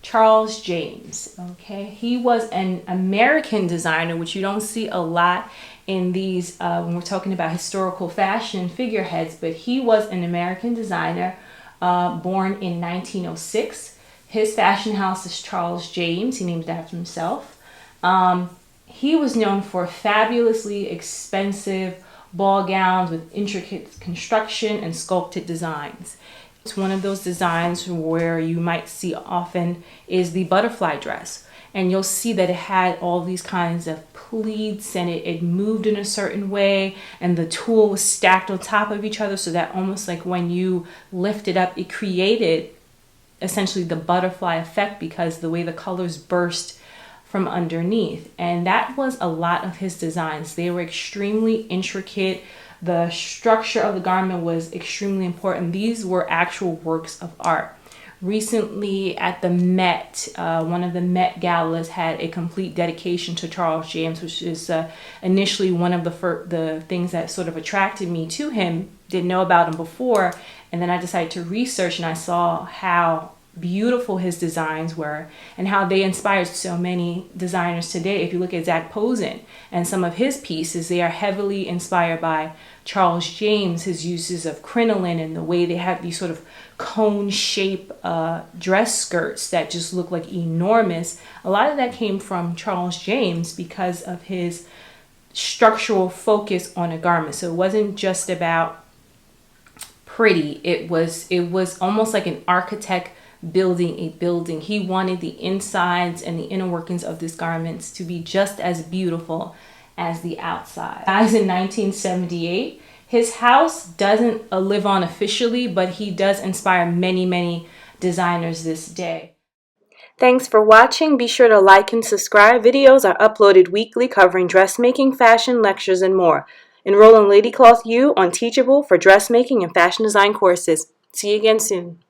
Charles James. Okay, he was an American designer, which you don't see a lot in these when we're talking about historical fashion figureheads, but he was an American designer born in 1906. His fashion house is Charles James. He named it after himself. He was known for fabulously expensive ball gowns with intricate construction and sculpted designs. It's one of those designs where you might see often is the butterfly dress. And you'll see that it had all these kinds of pleats, and it moved in a certain way, and the tulle was stacked on top of each other, so that almost like when you lift it up, it created essentially the butterfly effect because the way the colors burst from underneath. And that was a lot of his designs. They were extremely intricate. The structure of the garment was extremely important. These were actual works of art. Recently at the Met, one of the Met galas had a complete dedication to Charles James, which is initially one of the things that sort of attracted me to him. Didn't know about him before, and then I decided to research, and I saw how beautiful his designs were and how they inspired so many designers today. If you look at Zac Posen and some of his pieces, they are heavily inspired by Charles James, his uses of crinoline and the way they have these sort of cone shape dress skirts that just look like enormous. A lot of that came from Charles James because of his structural focus on a garment. So it wasn't just about pretty. It was almost like an architect building a building. He wanted the insides and the inner workings of these garments to be just as beautiful as the outside. Dies in 1978. His house doesn't live on officially, but he does inspire many designers this day. Thanks for watching. Be sure to like and subscribe. Videos are uploaded weekly covering dressmaking, fashion, lectures, and more. Enroll in Lady Cloth U on Teachable for dressmaking and fashion design courses. See you again soon.